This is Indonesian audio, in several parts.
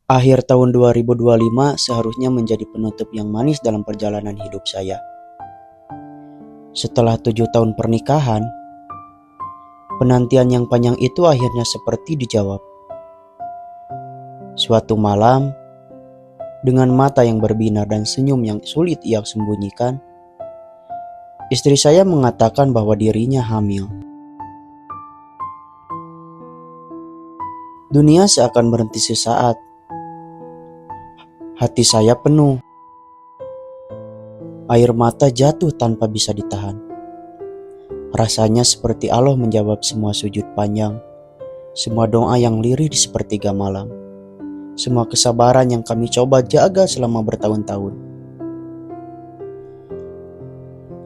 Akhir tahun 2025 seharusnya menjadi penutup yang manis dalam perjalanan hidup saya. Setelah 7 tahun pernikahan, penantian yang panjang itu akhirnya seperti dijawab. Suatu malam, dengan mata yang berbinar dan senyum yang sulit ia sembunyikan, istri saya mengatakan bahwa dirinya hamil. Dunia seakan berhenti sesaat. Hati saya penuh. Air mata jatuh tanpa bisa ditahan. Rasanya seperti Allah menjawab semua sujud panjang, semua doa yang lirih di sepertiga malam, semua kesabaran yang kami coba jaga selama bertahun-tahun.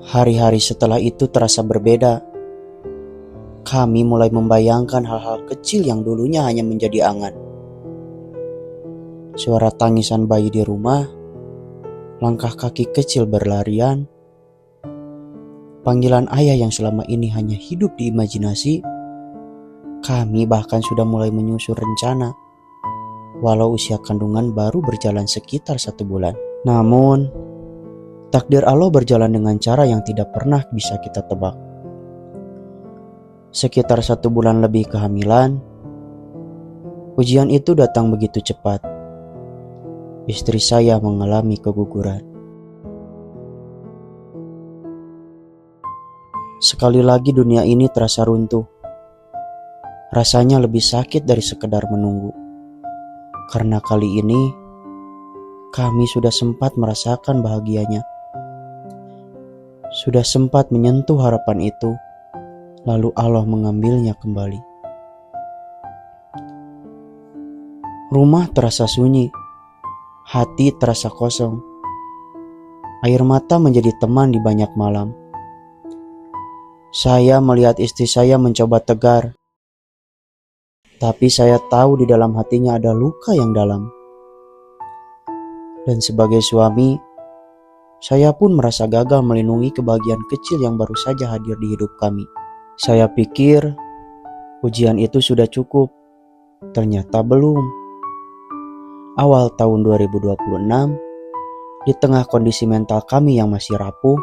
Hari-hari setelah itu terasa berbeda. Kami mulai membayangkan hal-hal kecil yang dulunya hanya menjadi angan. Suara tangisan bayi di rumah, langkah kaki kecil berlarian, panggilan ayah yang selama ini hanya hidup di imajinasi. Kami bahkan sudah mulai menyusun rencana, walau usia kandungan baru berjalan sekitar 1 bulan. Namun, takdir Allah berjalan dengan cara yang tidak pernah bisa kita tebak. Sekitar 1 bulan lebih kehamilan, ujian itu datang begitu cepat. Istri saya mengalami keguguran. Sekali lagi dunia ini terasa runtuh. Rasanya lebih sakit dari sekedar menunggu. Karena kali ini, kami sudah sempat merasakan bahagianya. Sudah sempat menyentuh harapan itu, lalu Allah mengambilnya kembali. Rumah terasa sunyi. Hati terasa kosong. Air mata menjadi teman di banyak malam. Saya melihat istri saya mencoba tegar. Tapi saya tahu di dalam hatinya ada luka yang dalam. Dan sebagai suami, saya pun merasa gagal melindungi kebahagiaan kecil yang baru saja hadir di hidup kami. Saya pikir ujian itu sudah cukup. Ternyata belum. Awal tahun 2026, di tengah kondisi mental kami yang masih rapuh,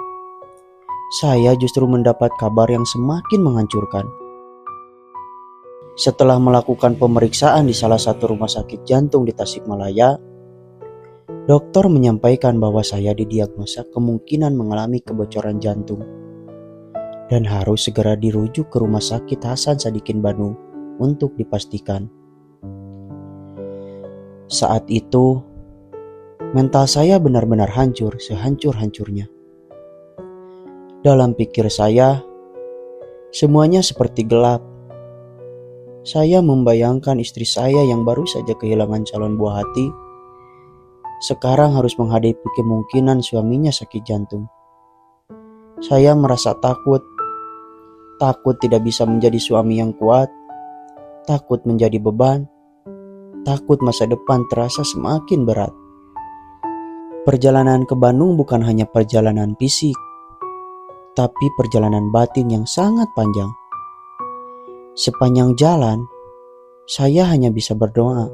saya justru mendapat kabar yang semakin menghancurkan. Setelah melakukan pemeriksaan di salah satu rumah sakit jantung di Tasikmalaya, dokter menyampaikan bahwa saya didiagnosa kemungkinan mengalami kebocoran jantung dan harus segera dirujuk ke Rumah Sakit Hasan Sadikin Bandung untuk dipastikan. Saat itu, mental saya benar-benar hancur, sehancur-hancurnya. Dalam pikir saya, semuanya seperti gelap. Saya membayangkan istri saya yang baru saja kehilangan calon buah hati, sekarang harus menghadapi kemungkinan suaminya sakit jantung. Saya merasa takut tidak bisa menjadi suami yang kuat, takut menjadi beban, takut masa depan terasa semakin berat. Perjalanan ke Bandung bukan hanya perjalanan fisik, tapi perjalanan batin yang sangat panjang. Sepanjang jalan, saya hanya bisa berdoa,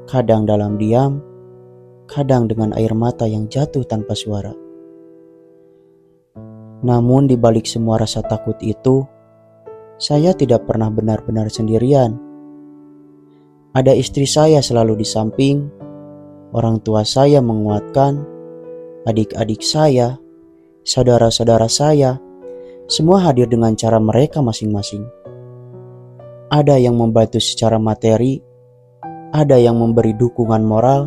kadang dalam diam, kadang dengan air mata yang jatuh tanpa suara. Namun di balik semua rasa takut itu, saya tidak pernah benar-benar sendirian. Ada istri saya selalu di samping, orang tua saya menguatkan, adik-adik saya, saudara-saudara saya, semua hadir dengan cara mereka masing-masing. Ada yang membantu secara materi, ada yang memberi dukungan moral,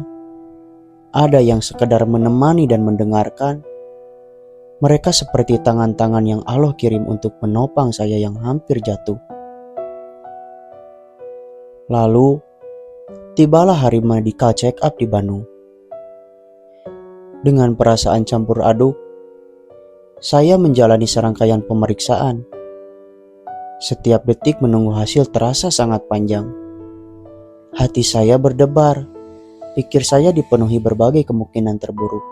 ada yang sekedar menemani dan mendengarkan. Mereka seperti tangan-tangan yang Allah kirim untuk menopang saya yang hampir jatuh. Lalu, tibalah hari medical check up di Bandung. Dengan perasaan campur aduk, saya menjalani serangkaian pemeriksaan. Setiap detik menunggu hasil terasa sangat panjang. Hati saya berdebar, pikir saya dipenuhi berbagai kemungkinan terburuk.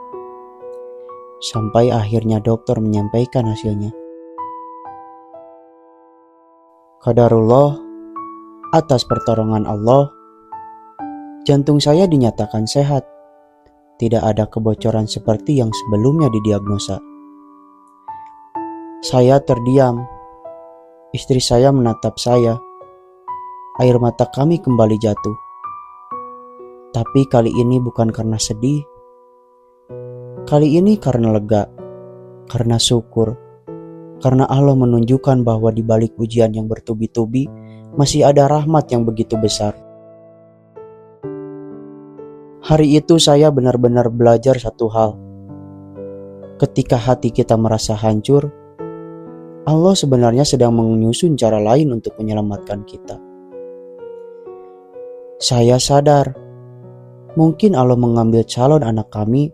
Sampai akhirnya dokter menyampaikan hasilnya. Qadarullah, atas pertolongan Allah, Jantung saya dinyatakan sehat. Tidak ada kebocoran seperti yang sebelumnya didiagnosa. Saya terdiam. Istri saya menatap saya. Air mata kami kembali jatuh. Tapi kali ini bukan karena sedih. Kali ini karena lega, karena syukur, karena Allah menunjukkan bahwa di balik ujian yang bertubi-tubi masih ada rahmat yang begitu besar. Hari itu saya benar-benar belajar satu hal. Ketika hati kita merasa hancur, Allah sebenarnya sedang menyusun cara lain untuk menyelamatkan kita. Saya sadar, mungkin Allah mengambil calon anak kami,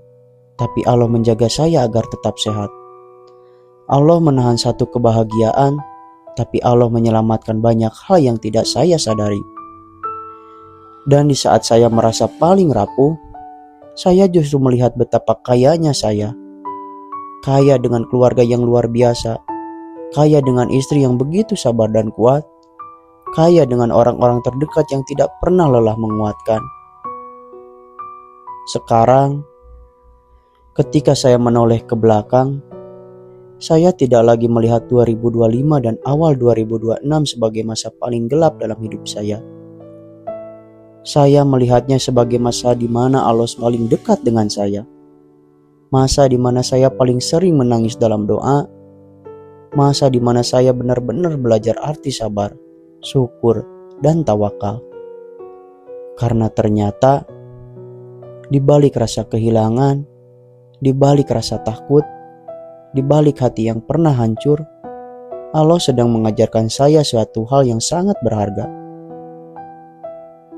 tapi Allah menjaga saya agar tetap sehat. Allah menahan satu kebahagiaan, tapi Allah menyelamatkan banyak hal yang tidak saya sadari. Dan di saat saya merasa paling rapuh, saya justru melihat betapa kayanya saya. Kaya dengan keluarga yang luar biasa, kaya dengan istri yang begitu sabar dan kuat, kaya dengan orang-orang terdekat yang tidak pernah lelah menguatkan. Sekarang, ketika saya menoleh ke belakang, saya tidak lagi melihat 2025 dan awal 2026 sebagai masa paling gelap dalam hidup saya. Saya melihatnya sebagai masa di mana Allah paling dekat dengan saya. Masa di mana saya paling sering menangis dalam doa. Masa di mana saya benar-benar belajar arti sabar, syukur, dan tawakal. Karena ternyata di balik rasa kehilangan, di balik rasa takut, di balik hati yang pernah hancur, Allah sedang mengajarkan saya suatu hal yang sangat berharga.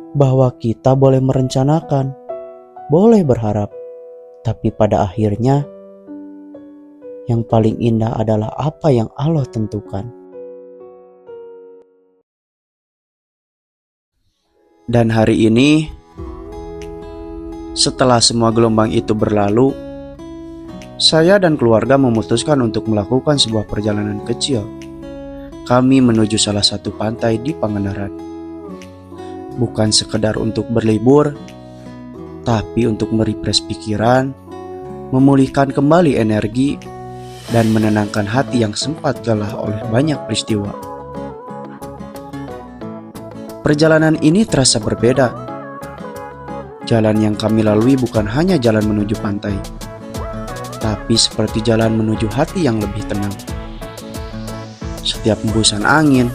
Bahwa kita boleh merencanakan, boleh berharap, tapi pada akhirnya yang paling indah adalah apa yang Allah tentukan. Dan hari ini, setelah semua gelombang itu berlalu, saya dan keluarga memutuskan untuk melakukan sebuah perjalanan kecil. Kami menuju salah satu pantai di Pangandaran. Bukan sekedar untuk berlibur, tapi untuk merefresh pikiran, memulihkan kembali energi, dan menenangkan hati yang sempat lelah oleh banyak peristiwa. Perjalanan ini terasa berbeda. Jalan yang kami lalui bukan hanya jalan menuju pantai, tapi seperti jalan menuju hati yang lebih tenang. Setiap hembusan angin,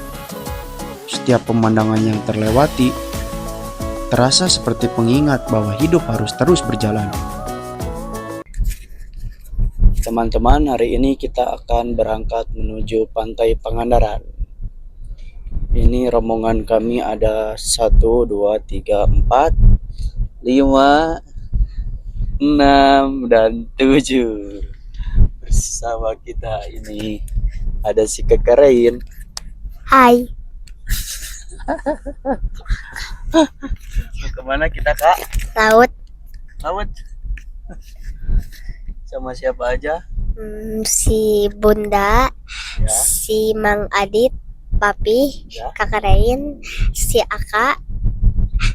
setiap pemandangan yang terlewati, terasa seperti pengingat bahwa hidup harus terus berjalan. Teman-teman, hari ini kita akan berangkat menuju Pantai Pangandaran. Ini rombongan kami ada 1, 2, 3, 4, 5, 6, dan 7. Bersama kita ini ada si Kekerain. Hai. Kemana kita, Kak? Laut. Laut. Sama siapa aja? Si Bunda, Ya. si Mang Adit, Papi, Ya. Kakak Rain, si Aka,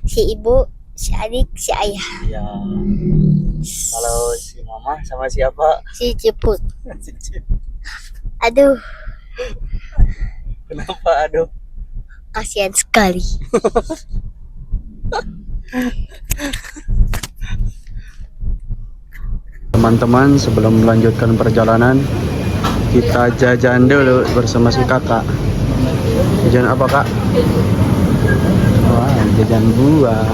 si Ibu, si adik, si ayah. Ya. Kalau si Mama sama siapa? Si Ciput. Aduh, Kenapa aduh? kasihan sekali. Teman-teman, sebelum melanjutkan perjalanan, kita jajan dulu bersama si kakak. Jajan apa, Kak? Wah, jajan buah.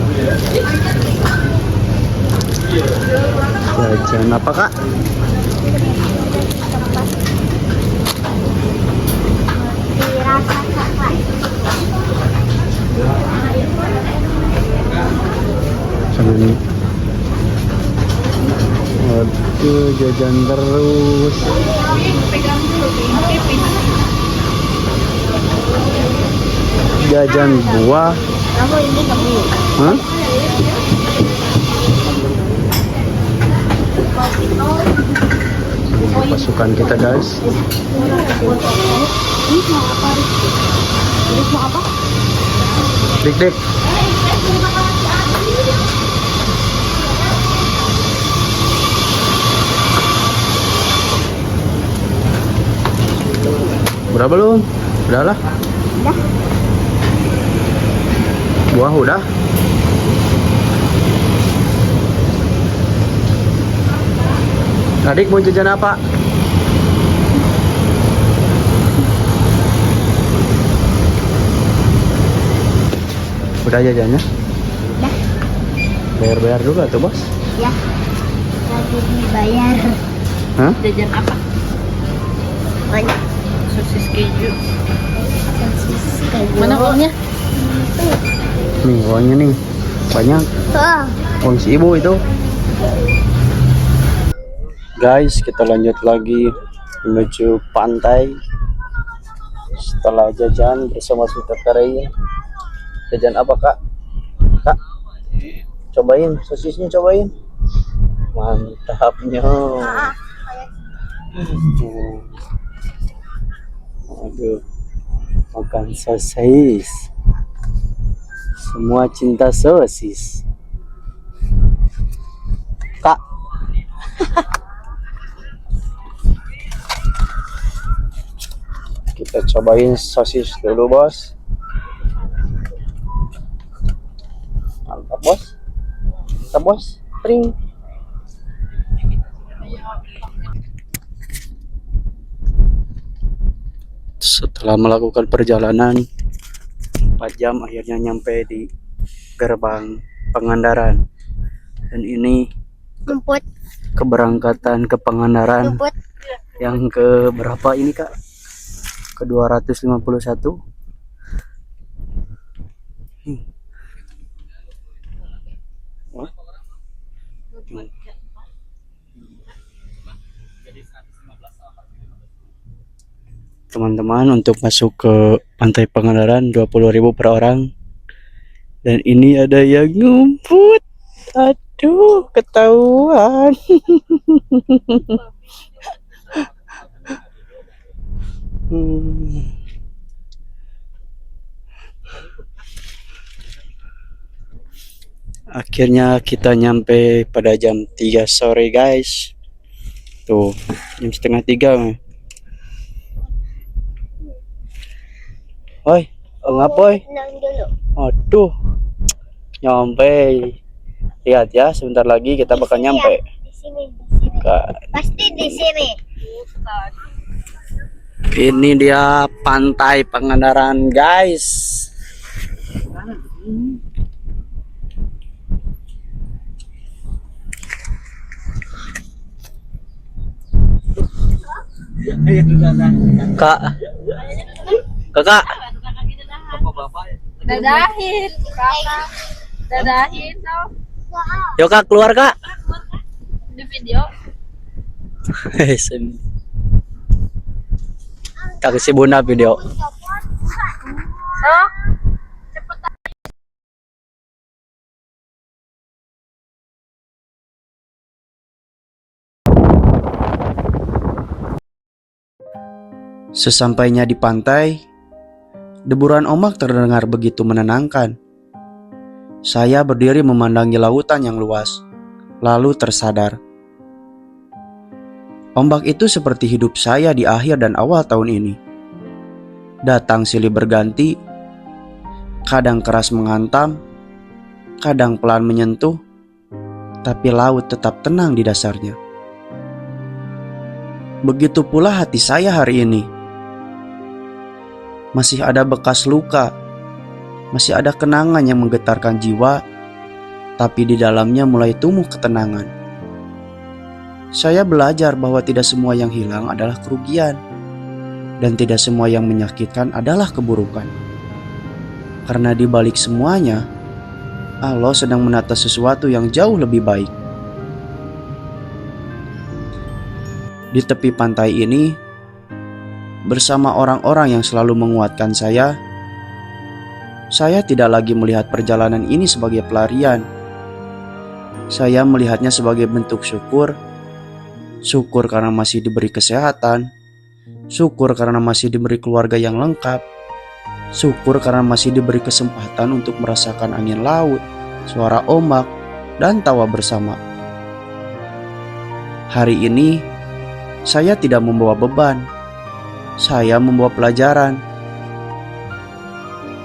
Jajan apa, Kak? Rasa coklat. Sambil waduh, jajan terus. Jajan buah. Kamu ini kamu. Hah? Ini pasukan kita, guys. Dik-dik. Udah belum? Udah lah. Udah. Buah udah. Adik mau jajan apa? Udah jajannya? Udah. Bayar-bayar dulu tuh bos. Ya. Lagi dibayar. Hah? Jajan apa? Banyak. Sosis keju. Sosis keju. Mana uangnya? Nih uangnya nih. Banyak. Oh. Uang si ibu itu. Guys, kita lanjut lagi menuju pantai. Setelah jajan bersama Suter Karya. Jajan apa kak? Kak, cobain sosisnya, cobain. Mantapnya. Aduh, makan sosis. Semua cinta sosis. Kak. Kita cobain sosis dulu, bos. Mantap, bos. Mantap, bos. Pring. Setelah melakukan perjalanan 4 jam, akhirnya nyampe di gerbang Pangandaran. Dan ini Rumput. keberangkatan ke Pangandaran Rumput. yang ke berapa ini kak? Ke 251. Wah. Teman-teman, untuk masuk ke pantai Pangandaran 20.000 per orang. Dan ini ada yang ngumpet. Aduh, ketahuan. Akhirnya kita nyampe pada jam 3 sore, guys. Tuh, jam setengah 3. Oi, ngapoy? Tenang dulu. Aduh, nyampe. Lihat ya, sebentar lagi kita bakal nyampe. Di sini, di sini. Pasti di sini. Ini dia pantai Pangandaran, guys. Kak, kakak, Dadahin, kakak. Dadahin, so. yuk kak keluar kak. Di video. Kak si Bunda video. So. Sesampainya di pantai, deburan ombak terdengar begitu menenangkan. Saya berdiri memandangi lautan yang luas, lalu tersadar. Ombak itu seperti hidup saya di akhir dan awal tahun ini. Datang silih berganti, kadang keras menghantam, kadang pelan menyentuh, tapi laut tetap tenang di dasarnya. Begitu pula hati saya hari ini. Masih ada bekas luka, masih ada kenangan yang menggetarkan jiwa, tapi di dalamnya mulai tumbuh ketenangan. Saya belajar bahwa tidak semua yang hilang adalah kerugian, dan tidak semua yang menyakitkan adalah keburukan. Karena di balik semuanya, Allah sedang menata sesuatu yang jauh lebih baik. Di tepi pantai ini, bersama orang-orang yang selalu menguatkan saya tidak lagi melihat perjalanan ini sebagai pelarian. Saya melihatnya sebagai bentuk syukur. Syukur karena masih diberi kesehatan. Syukur karena masih diberi keluarga yang lengkap. Syukur karena masih diberi kesempatan untuk merasakan angin laut, suara ombak, dan tawa bersama. Hari ini, saya tidak membawa beban. saya membawa pelajaran.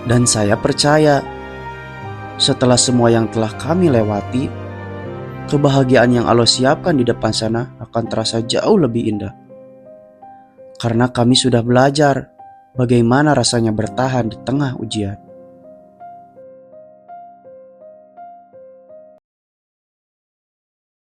Dan saya percaya, setelah semua yang telah kami lewati, kebahagiaan yang Allah siapkan di depan sana akan terasa jauh lebih indah. Karena kami sudah belajar bagaimana rasanya bertahan di tengah ujian.